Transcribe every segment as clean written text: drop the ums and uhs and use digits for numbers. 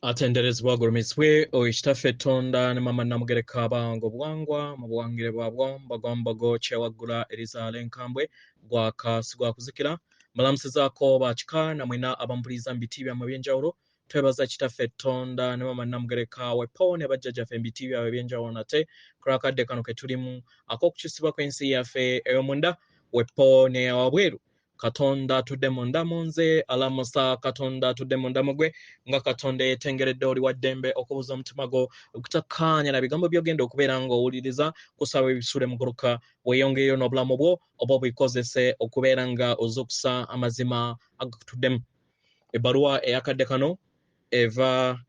Atenderezebwa gulumisibwe ekitaffe Tonda ne mama Namugereka abango bwangwa mu buwangire bwabwo mbagombago kyewaggula erizaala enkambwe gwaka sigwa kuzikira malamusizaako bakika namwena abampuliriza mu biti byammwe eby'enjawulo twebaza kitaffe Tonda ne mama Namugereka wepo ne bajjajjaffe mu biti byabwe eby'enjawulo nate kulakadde kano ke tulimu ak'okukyusibwa kw'ensi yaffe ey'omunda wepo ne wabweru Katonda tudde munda munze alamusa Katonda tudde munda mugwe nga Katonda yetengeredde oli wa ddembe okubuza omutima gwo okutakkaanya na bigambo by'ogenda okubeera ng'owuliriza kusaba ebisule muguluka weeyongereyo n'obulamu bwo oba obikozese okubeera nga ozukusa amazima agakutuddemu. Ebbaluwa eyakadde kano eva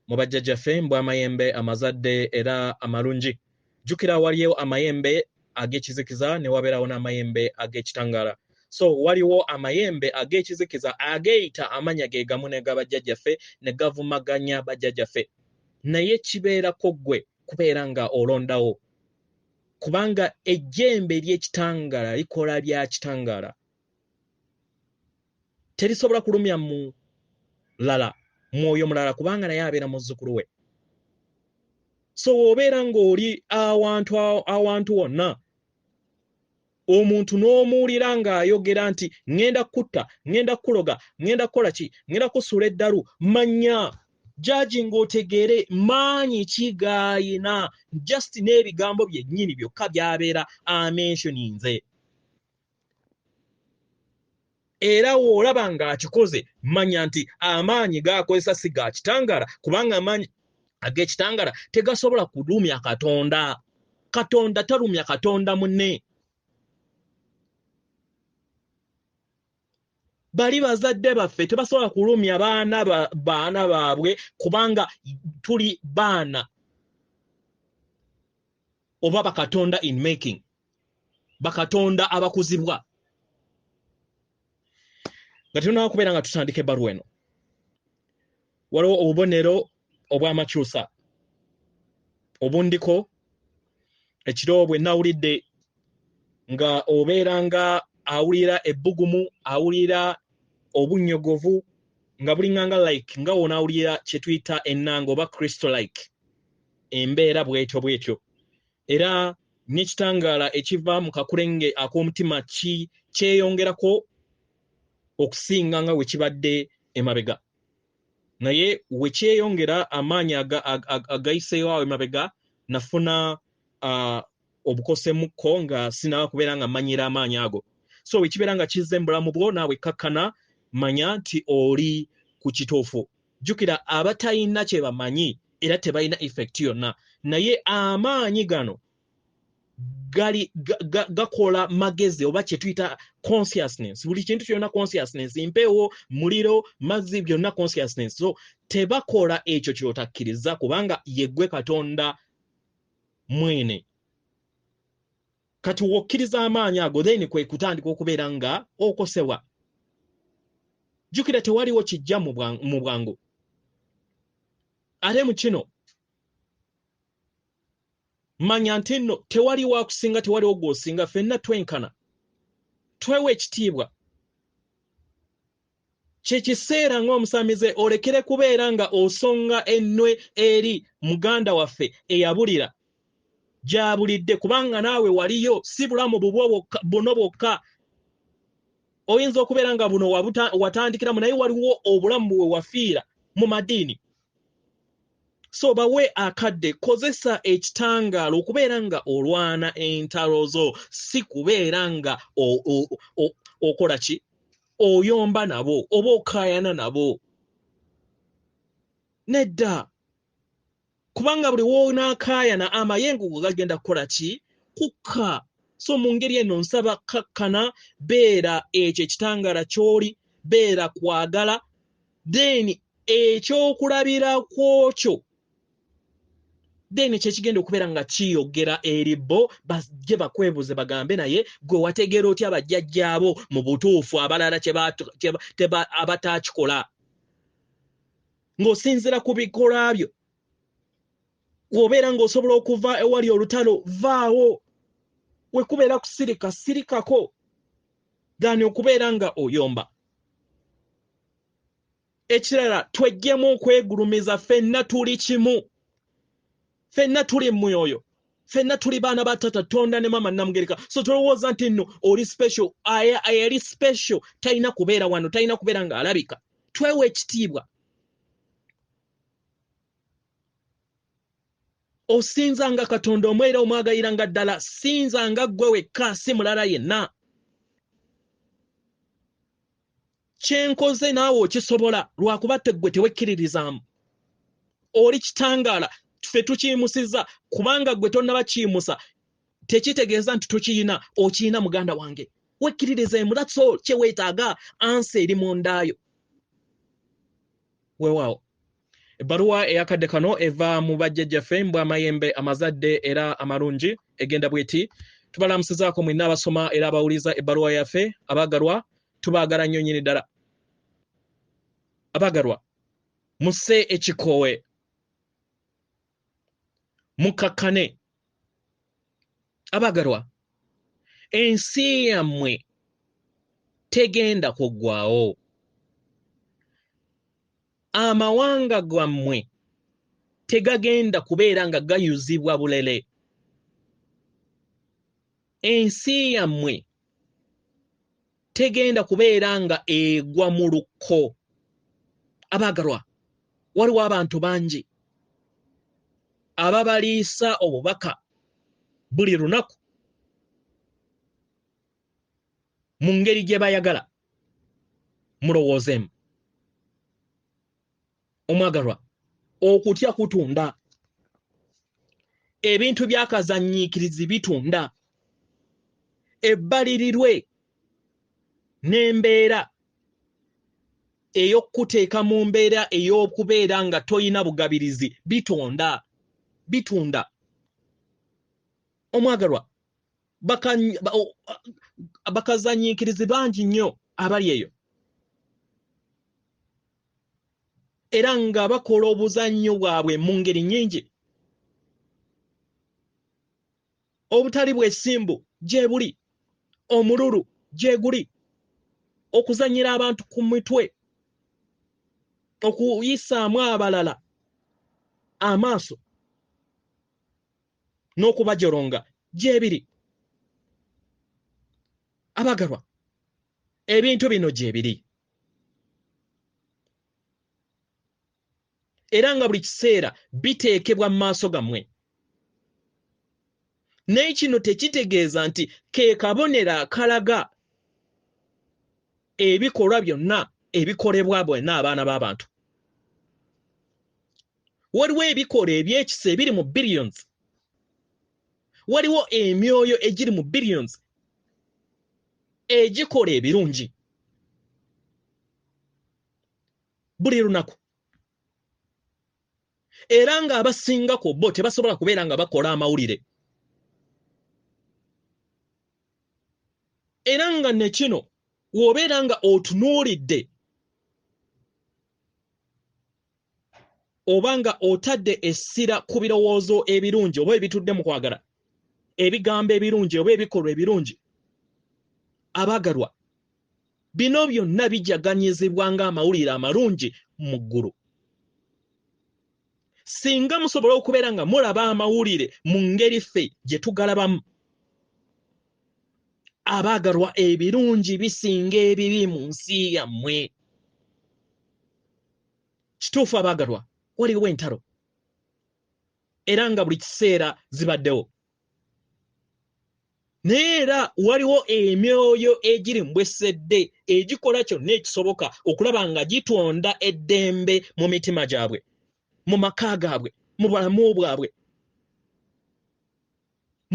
mu bajjajjaffe mbw Amayembe Amazadde era amalungi. Jjukira waliyo amayembe ag'ekizikiza ne wabeerawo n'amayembe ag'ekitangaala. So waliwo amayembe ag'ekizikiza ageeyita amanya ge gamu ne gabajjajjaffe ne gavumaganya bajjajjaffe naye kibeerako ggwe kubeera nga olondawo kubanga ejjembe ly'ekitangaala likola bya kitangaala terisobola kulumya mu lala mwoyo mulala kubanga naye abeera muzzukulu we. So obeera ng'oli awantu wonna omuntu n'omuwulira ng'ayogera nti ŋŋenda kutta, ŋŋenda kuloga, ŋŋenda kukola ki, ŋŋenda kusuula eddalu, manya jaji ng'otegeere maanyi ki g'ayina just n'ebigambo byennyini byokka by'abeera amentioninze. Era w'olaba ng'akikoze manya nti amaanyi g'akozesa si ga kitangaala kubanga amaanyi ag'ekitangaala tegasobola kulumya Katonda. Katonda talumya Katonda munne. Bali bazadde baffe tebasobola kulumya baana baabwe kubanga tuli baana oba bakatonda in making, bakatonda abakuzibwa. Nga tulina kubeera nga tutandika ebbaluwa eno waliwo obubonero obw'amakyusa obundiko ekiro bwe nawulidde nga obeera nga awulira ebbugumu, awulira obunnyogovu nga bulinganga like nga wonaawulira kye tuyita ennanga oba crystal like embeera bwetyo era n'ekitangaala ekiva mu kakulenge ak'omutima kyeyongerako okusinga nga we kibadde emabega. Naye we kyeyongera amaanyi agayiseeyo awo emabega nafuna obukosemukko nga sinaba kubeera nga manyira amaanyi ago. So we kibeera nga kizze mu bulamu bwo naawe kakkana manya nti oli ku kituufu. Jjukira abatalina kye bamanyi era tebalina effect yonna naye amaanyi gano gakola magezi oba kye tuyita consciousness. Buli kintu kyonna consciousness, mpewo, muliro, mazzi byonna consciousness. So tebakola ekyo kyotakkiriza kubanga yeggwe Katonda mwene. Kati wokkiriza amaanyi ago then kwe kutandika okubeera nga okosebwa. Jjukira tewaliwo kijja mu bwangu. Ate mu kino manya nti nno tewaliwo akusinga, tewaliwo gw'osinga, ffenna twenkana. Twewe ekitiibwa. Kye kiseera ng'omusamize olekere kubeera nga osonga ennwe eri muganda waffe eyabulira gy'abulidde kubanga naawe waliyo, si bulamu buno bwokka. Oyinza okubeera nga buno watandikiramu naye waliwo obulamu bwe wafiira mu madiini. So bawe akadde, kozesa ekitangaala okubeera nga olwana entalo zo, si kubeera nga okola ki, oyomba nabo oba okaayana nabo. Nedda, kubanga buli w'onaakaayana amayengo go gagenda kukola ki, kukka. So mu ngeri eno nsaba kakkana, beera ekyo ekitangaala ky'oli, beera kwagala, then ekyokulabira kwokyo then kyekigenda okubeera nga kiyogera eri bo bajje bakwebuze bagambe naye gwe wategeera otya bajjajjaabo mu butuufu abalala abatakikola. Ng'osinzira ku bikolwa byo obeera ng'osobola okuva ewali olutalo, vaawo. We kubeera kusirika, sirikako, gani okubeera nga oyomba. ekirala twejjemu okwegulumiza ffenna tuli kimu ffenna tuli mwoyo ffenna tuli baana ba Taata Tonda ne Mama Namugereka so tolowooza nti nno oli special ayali special talina kubeera wano talina kubeera ng'alabika twewe ekitiibwa osinzanga Katonda omwera omwagayiranga ddala sinzanga ggwe wekka si mulala yenna kyenkoze naawe okisobola lwakuba teggwe tewekkiririzaamu oli kitangaala ffe tukiyimusizza kubanga ggwe tonnaba kiyimusa tekitegeeza nti tukiyina okiyina muganda wange wekkiririzeemu that's all kye weetaaga ansi eri mundaayo weewaawo ebbaluwa eyakadde kano eva mu bajjajjaffe mbw Amayembe amazadde era amalungi egenda bweti tubalamusizaako mwenna abasoma era abawuliza ebbaluwa yaffe abaagalwa tubaagala nnyo nnyini ddala abaagalwa musse ekikoowe mukakkane abaagalwa ensi yammwe tegenda kuggwaawo amawanga gammwe tegagenda kubeera nga gayuzibwa bulele ensi yammwe tegenda kubeera nga egwa mu lukko abaagalwa waliwo abantu bangi ababaliisa obubaka buli lunaku mu ngeri gye bayagala mulowoozeemu omwagalwa okutya kutunda ebintu byakazanyiikirizi bitunda ebbalirirwe n'embeera ey'okuteeka mu mbeera ey'okubeera nga toyina bugabirizi bitunda omwagalwa bakazanyiikirizi bangi nnyo abali eyo era nga bakola obuzannyo bwabwe mu ngeri nnyingi obutali bwesimbu gye buli omululu gye guli okuzannyira abantu ku mitwe okuyisaamu abalala amaaso n'okubajoronga gye biri abaagalwa ebintu bino gye biri era nga buli kiseera biteekebwa mu maaso gammwe naye kino tekitegeeza nti ke kabonero akalaga ebikolwa byonna ebikolebwa bwonna abaana b'abantu waliwo ebikola ebyekisa ebiri mu billions waliwo emyoyo egiri mu billions egikola ebirungi buli lunaku era nga abasingako bo tebasobola kubeera nga bakola amawulire era nga ne kino w'obeera nga otunuulidde oba nga otadde essira ku birowoozo ebirungi oba ebitudde mu kwagala ebigambo ebirungi oba ebikolwa ebirungi abaagalwa bino byonna bijaganyizibwa ng'amawulire amalungi mu ggulu singa musobola okubeera nga mulaba amawulire mu ngeri ffe gye tugalabamu abaagalwa ebirungi bisinga ebibi mu nsi yammwe kituufu abaagalwa waliwo entalo era nga buli kiseera zibaddewo naye era waliwo emyoyo egiri mbwesedde egikola kyonna ekisoboka okulaba nga gitonda eddembe mu mitima gyabwe mu maka gaabwe mu bulamu bwabwe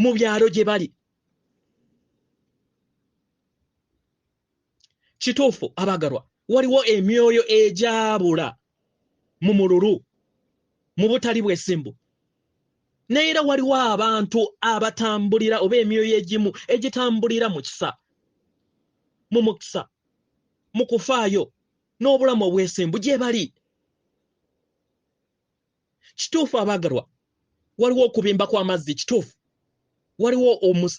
mu byalo gye bali kituufu abaagalwa waliwo emyoyo egyabula mu mululu mu butali bwesimbu naye era waliwo abantu abatambulira oba emyoyo egimu egitambulira mu kisa mu mukisa mu kufaayo n'obulamu obwesimbu gye bali kituufu abaagalwa waliwo okubimba kw'amazzi kituufu waliwo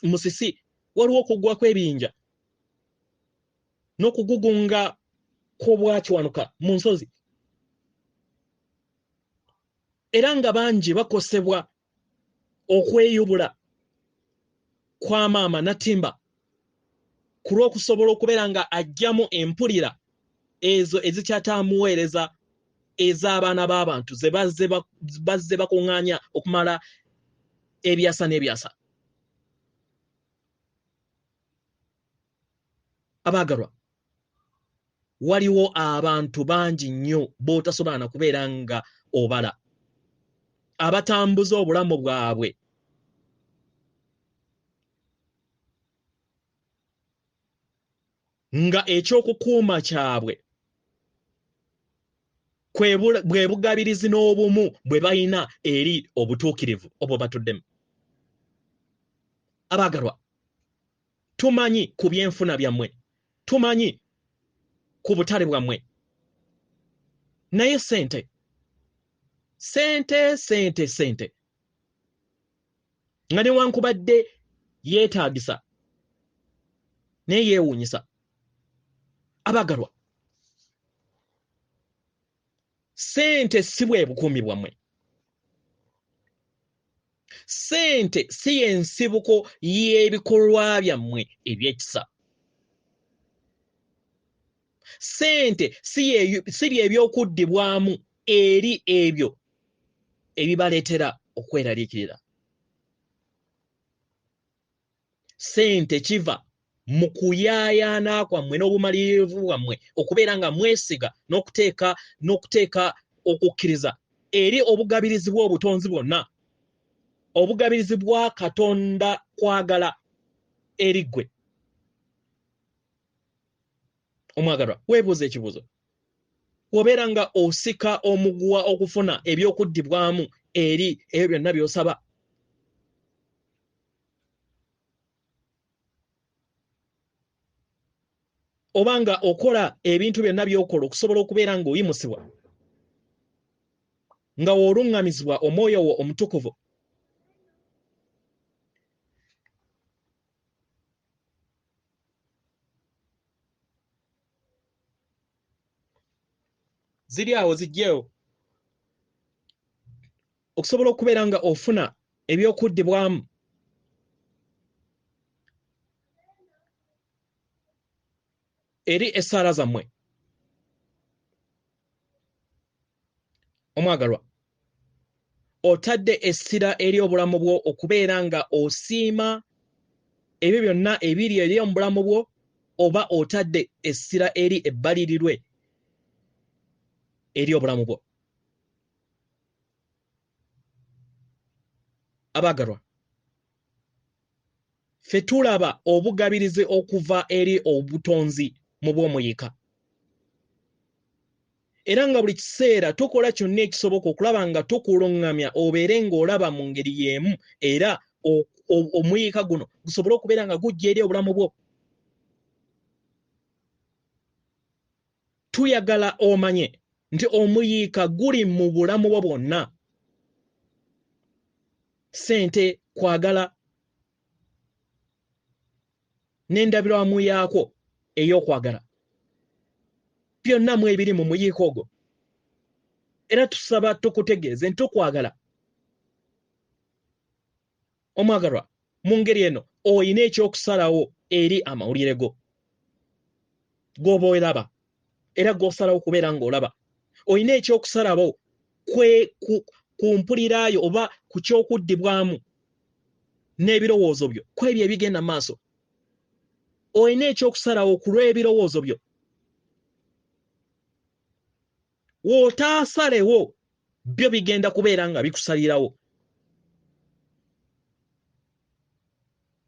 musisi waliwo okugwa kw'ebiyinja n'okugugunga kw'obwakiwanuka mu nsozi era nga bangi bakosebwa okweyubula kwa maama Natimba ku lw'okusobola okubeera nga ajjamu empulira ezo ezikyatamuweereza ez'abaana b'abantu ze bazze bakuŋŋaanya okumala ebyasa n'ebyasa. Abaagalwa, waliwo abantu bangi nnyo b'otasobola na kubeera nga obala abatambuza obulamu bwabwe nga ekyokukuuma kyabwe bwe bugabirizi n'obumu bwe balina eri obutuukirivu obwo batuddemu. Abaagalwa, tumanyi ku byenfuna byammwe, tumanyi ku butale bwammwe, naye sente nga newankubadde yeetaagisa naye yeewuunyisa. Abaagalwa, sente si bwe bukuumi bwammwe, sente si y'ensibuko y'ebikolwa byammwe ebyekisa, sente si by'ebyokuddibwamu eri ebyo ebibaleetera okweraliikirira. Sente kiva mu kuyaayaana kwammwe n'obumalirivu bwammwe okubeera nga mwesiga n'okuteeka okukkiriza eri obugabirizi bw'obutonzi bwonna, obugabirizi bwa Katonda kwagala eri ggwe. Omwagalwa, weebuuza ekibuuzo. Obeera nga osika omuguwa okufuna ebyokuddibwamu eri ebyo byonna by'osaba. Obanga okola ebintu byonna by'okola okusobola okubeera ng'oyimusibwa, nga wooluŋŋamizibwa omwoyo wo omutukuvu. Ziri awo zijjeewo okusobola okubeera nga ofuna ebyokuddibwamu eri essaala zammwe. Omwagalwa, otadde essira eri obulamu bwo okubeera nga osiima ebyo byonna ebiri eri mu bulamu bwo, oba otadde essira eri ebbalirirwe eri obulamu bwo? Abaagalwa, ffe tulaba obugabirizi okuva eri obutonzi mu bw'omuyiika, era nga buli kiseera tukola kyonna ekisoboka okulaba nga tukuluŋŋamya obeere ng'olaba mu ngeri y'emu, era omuyiika guno gusobole okubeera nga gujja eri obulamu bwo. Tuyagala omanye nti omuyiika guli mu bulamu bwo bwonna. Sente, kwagala n'endabirwamu yaakwo ey'okwagala, byonna mu ebiri mu muyiika ogwo. Era tusaba tukutegeeze nti tukwagala. Omwagalwa, mu ngeri eno oyina ekyokusalawo eri amawulire go g'oba olaba era g'osalawo okubeera ng'olaba. Oyina ekyokusalawo ku mpuliraayo oba ku kyokuddibwamu n'ebirowoozo byo ku ebyo ebigenda mu maaso. Oyina ekyokusalawo ku lw'ebirowoozo byo. Wootaasalewo, byo bigenda kubeera nga bikusalirawo,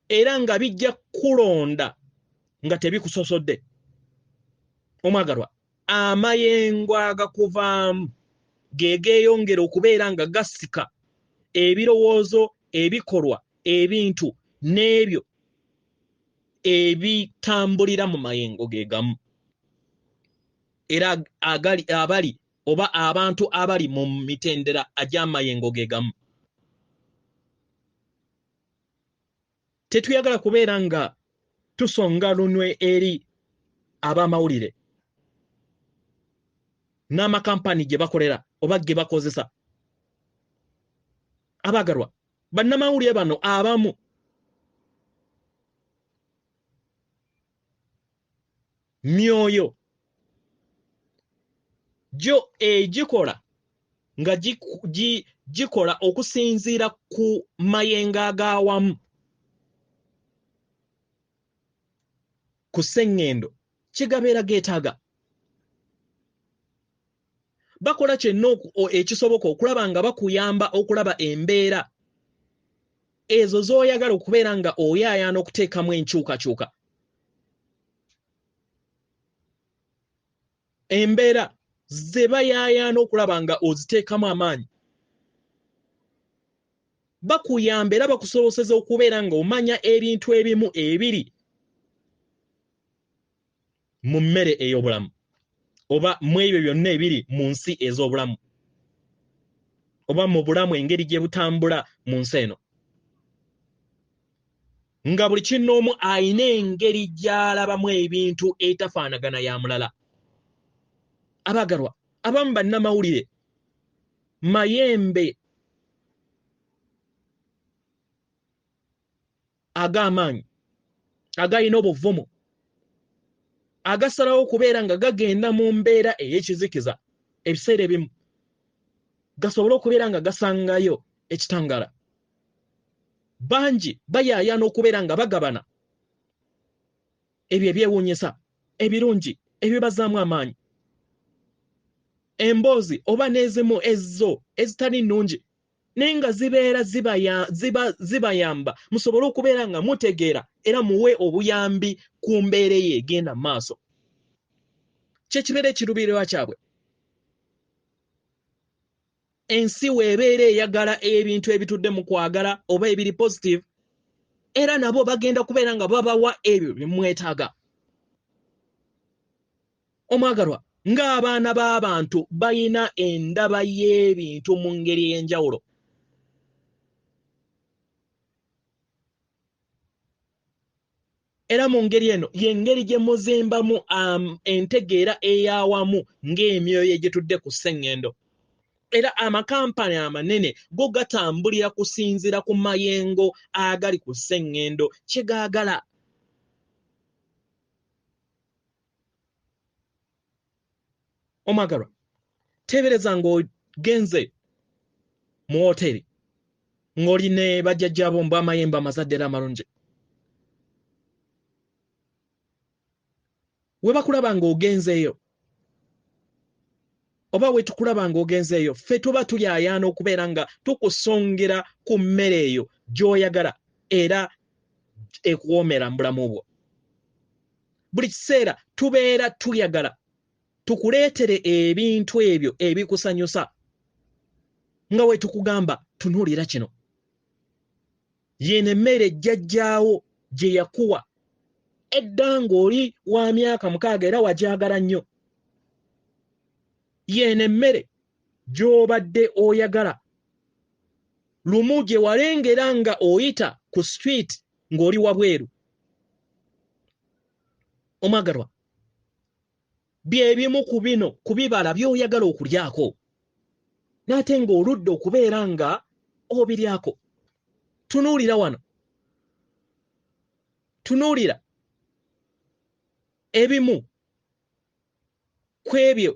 era nga bijja kulonda nga tebikusosodde. Omwagalwa, amayengo agakuvaamu ge geeyongera okubeera nga gasika ebirowoozo, ebikolwa, ebintu n'ebyo ebitambulira mu mayengo ge gamu, era abali oba abantu abali mu mitendera agy'amayengo ge gamu. Tetuyagala kubeera nga tusonga lunwe eri ab'amawulire n'amakampani gye bakolera oba ge bakozesa abagalwa bannamawulire bano abamu myoyo gyo egikola nga gikola okusinziira ku mayenga ag'awamu ku sseŋŋendo kigabeera geetaaga bakola kyenna ekisoboka okulaba nga bakuyamba okulaba embeera ezo z'oyagala okubeera nga oyaayaana okuteekamu enkyukakyuka embeera ze bayaayaana okulaba nga oziteekamu amaanyi bakuyamba era bakusobozesa okubeera nga omanya ebintu ebimu ebiri mu mmere ey'obulamu oba mu ebyo byonna ebiri mu nsi ez'obulamu oba mu bulamu engeri gye butambula mu nsi eno nga buli kinnoomu ayina engeri gy'alabamu ebintu etafaanagana ya mulala abagalwa abamu bannamawulire mayembe ag'amaanyi agayina obuvumu agasalawo okubeera nga gagenda mu mbeera ey'ekizikiza ebiseera ebimu gasobole okubeera nga gasangayo ekitangaala bangi bayaayaana okubeera nga bagabana ebyo ebyewuunyisa ebirungi ebibazaamu amaanyi emboozi oba n'ezimu ezzo ezitali nnungi naye nga zibeera zibayamba musobole okubeera nga mutegeera era muwe obuyambi ku mbeera eyo egenda mu maaso kyekibeera ekiruubirirwa kyabwe ensi weebeera eyagala ebintu ebitudde mu kwagala oba ebiri positive era nabo bagenda kubeera nga babawa ebyo bimwetaaga omwagalwa ng'abaana b'abantu bayina endaba y'ebintu mu ngeri ey'enjawulo era mu ngeri eno y'engeri gye muzimbamu entegeera ey'awamu ng'emyoyo egitudde ku sseŋŋendo era amakampani amanene go gatambulira kusinziira ku mayengo agali ku sseŋŋendo kye gaagala omwagalwa teebereza ng'ogenze mu woteeri ng'oli ne bajjajjaabo mbu amayembe amazadde era amalungi we bakulaba ng'ogenzeeyo oba we tukulaba ng'ogenzeeyo ffe tuba tulyayaana okubeera nga tukusongera ku mmere eyo gy'oyagala era ekuwoomera mu bulamu bwo buli kiseera tubeera tulyagala tukuleetere ebintu ebyo ebikusanyusa nga we tukugamba tunuulira kino yeeno emmere jjajjaawo gye yakuwa edda ng'oli wa myaka 6 era wagyagala nnyo yeeno emmere gy'obadde oyagala lumu gye walengera nga oyita ku street ng'oli wabweru omwagalwa byebimu ku bino ku bibala by'oyagala okulyako n'ate ng'oludde okubeera nga obiryako tunuulira wano tunuulira ebimu ku ebyo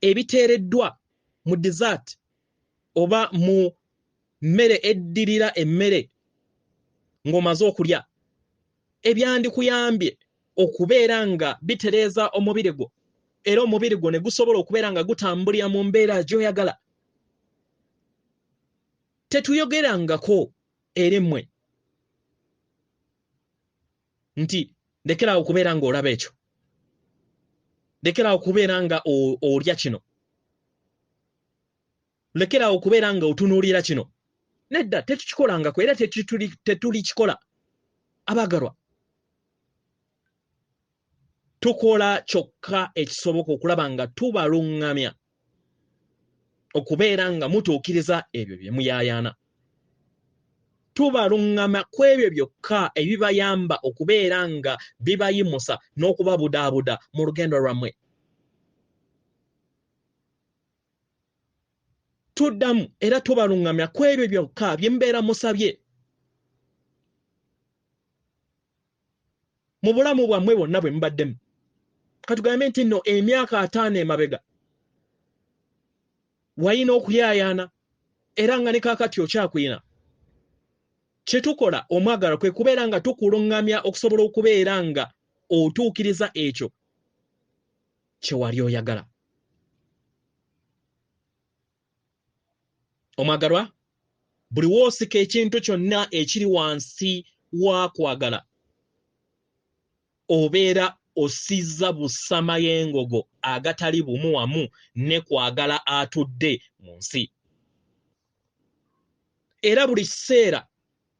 ebiteereddwa mu dessert oba mu mmere eddirira emmere ng'omaze okulya ebyandikuyambye okubeera nga bitereeza omubiri gwo era omubiri gwo ne gusobola okubeera nga gutambulira mu mbeera gy'oyagala tetuyogerangako eri mmwe nti lekeraawo okubeera ng'olaba ekyo lekeraawo okubeera nga olya kino lekeraawo okubeera nga otunuulira kino nedda tetukikolangako era tetulikikola abagalwa tukola kyokka ekisoboka okulaba nga tubaluŋŋamya okubeera nga mutuukiriza ebyo bye muyaayaana tubaluŋŋama ku ebyo byokka ebibayamba okubeera nga bibayimusa n'okubabudaabuda mu lugendo lwammwe tuddamu era tubalungamya ku ebyo byokka bye mbeera musabye mu bulamu bwammwe bwonna bwe mubaddemu. Katugambe nti nno emyaka 5 emabega wayina okuyaayaana era nga ne kaakati okyakwina. Kye tukola omwagala kwe kubeera nga tukulungamya okusobola okubeera nga otuukiriza ekyo kye wali oyagala. Omwagalwa, buli woosika ekintu kyonna ekiri wansi wa kwagala obeera osizza busama y'engogo agatali bumu wamu ne kwagala atudde mu nsi. Era buli kiseera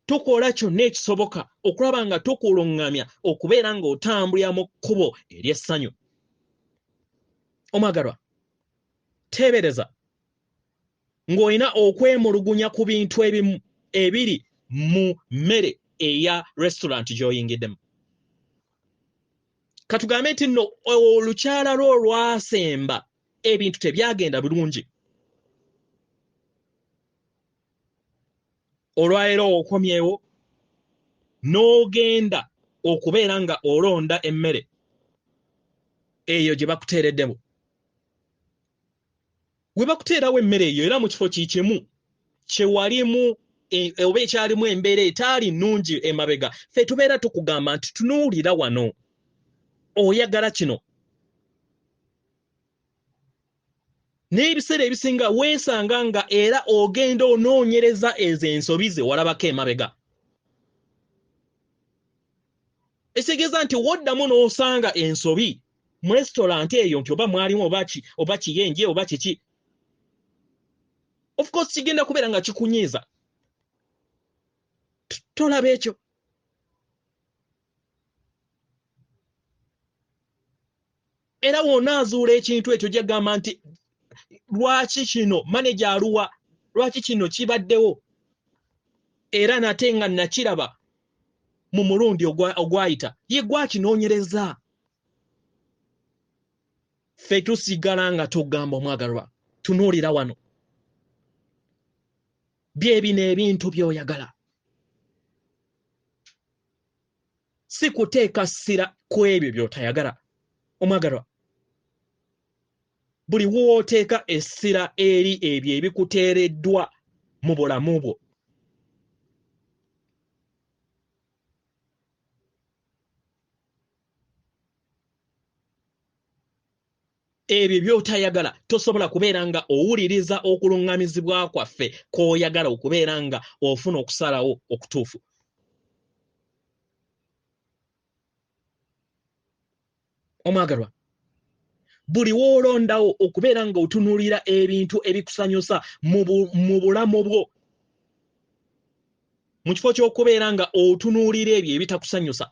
tukola kyonna ekisoboka okulaba nga tukulungamya okubeera ng'otambulira mu kkubo ery'essanyu. Omwagalwa, teebereza ng'olina okwemulugunya ku bintu ebimu ebiri mu mmere eya restaurant gy'oyingiddemu. Katugambe nti nno olukyala lwo olwasemba ebintu tebyagenda bulungi. Olwaleero okomyewo n'ogenda okubeera nga olonda emmere eyo gye bakuteereddemu. We bakuteerawo emmere eyo era mu kifo kikimu kye walimu oba ekyalimu embeera etaali nnungi emabega, ffe tubeera tukugamba nti tunuulira wano, oyagala kino. N'ebiseera ebisinga weesanga nga era ogenda onoonyereza ezo ensobi ze walabako emabega. Ekitegeeza nti woddamu n'osanga ensobi mu restaurant eyo nti oba mwalimu oba kiyenje oba kiki. Of course kigenda kubeera nga kikunyiiza. Tolaba ekyo. Era wonaazuula ekintu ekyo gyagamba nti lwaki kino manager aluwa, lwaki kino kibaddewo, era nate nga nakiraba mu mulundi ogwayita ye gwakinoonyereza. Ffe tusigala nga tugamba omwagalwa, tunuulira wano, bye bino ebintu by'oyagala. Si kuteeka ssira ku ebyo by'otayagala. Omwagalwa, buli wooteeka essira eri ebyo ebikuteereddwa mu bulamu bwo, ebyo by'otayagala tosobola kubeera nga owuliriza okulungamizibwa kwaffe kw'oyagala okubeera nga ofuna okusalawo okutuufu. Omwagalwa, buli woolondawo okubeera nga otunuulira ebintu ebikusanyusa mu bulamu bwo, mu kifo ky'okubeera nga otunuulira ebyo ebitakusanyusa,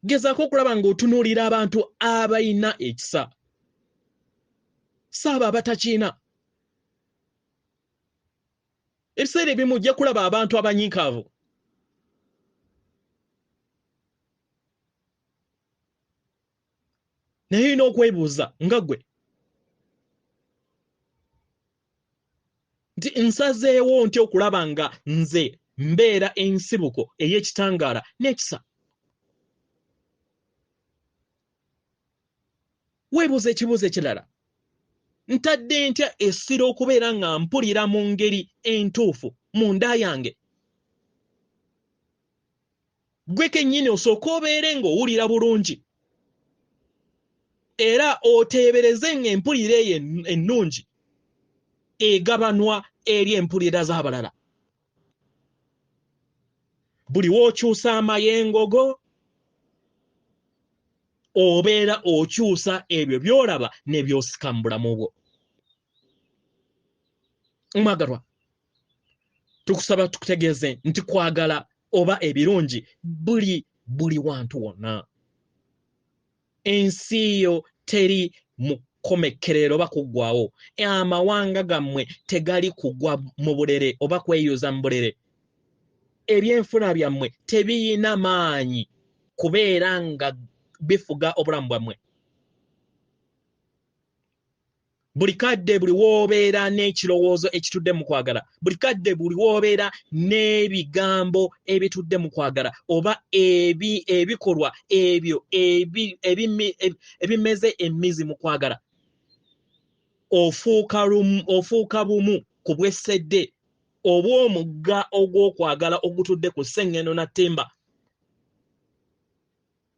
gezaako okulaba ng'otunuulira abantu abayina ekisa, saaba abatakiina. Ebiseera ebimu ojja kulaba abantu abanyiikaavu. Naye olina okwebuuza nga ggwe nti nsazeewo nti okulaba nga nze mbeera ensibuko ey'ekitangaala n'ekisa. Weebuuza ekibuuzo ekirala, ntadde ntya essira okubeera nga mpulira mu ngeri entuufu mu nda yange? Gwe kennyini osooka obeere ng'owulira bulungi era oteebereze ng'empulira eyo ennungi egabanwa eri empulira z'abalala. Buli w'okyusa amayengo go obeera okyusa ebyo by'olaba ne by'osika mu bulamu bwo. Omwagalwa, tukusaba tukutegeeze nti kwagala oba ebirungi buli wantu wonna. Ensi yo teri mu kkomekkerero oba kuggwawo. Amawanga gammwe tegali kugwa mu bulere oba kweyuza mu bulere. Ebyenfuna byammwe tebiyina maanyi kubeera nga bifuga obulamu bwammwe. buli kadde buli woobeera n'ekirowoozo ekitudde mu kwagala, buli kadde buli woobeera n'ebigambo ebitudde mu kwagala, oba ebikolwa ebyo ebimeze emmizi mu kwagala, ofuuka bumu ku bw'essedde obw'omugga ogw'okwagala ogutudde ku sseŋŋendo na ttimba,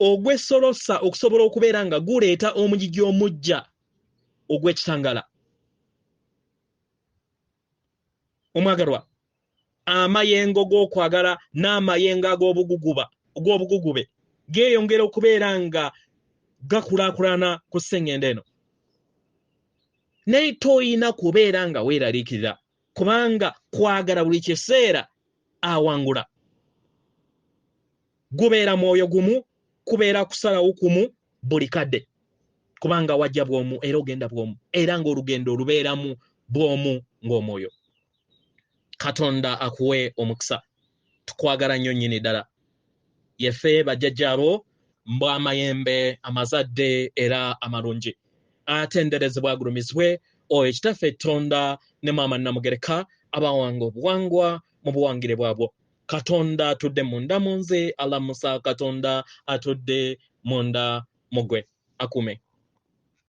ogw'essolosa okusobola okubeera nga guleeta omugigi omujja ogw'ekitangala. Omwagalwa, amayengo g'okwagala n'amayengo ag'obugugube geeyongera okubeera nga gakulaakulana ku sseŋŋendo eno. Naye toyina kubeera nga weeraliikirira, kubanga kwagala buli kiseera awangula. Gubeera mwoyo gumu, kubeera kusalawo kumu buli kadde, kubanga wajja bw'omu era ogenda bw'omu, era ng'olugendo lubeeramu bw'omu ng'omwoyo. Katonda akuwe omukisa. Tukwagala nnyo nnyini ddala. Yeffe bajjajjaabo mbu amayembe amazadde era amalungi. Atenderezebwa agulumizibwe oyo kitaffe Tonda ne maama Namugereka abawanga obuwangwa mu buwangire bwabwo. Katonda atudde munda mu nze, alamusa Katonda atudde munda mu gwe. Akume.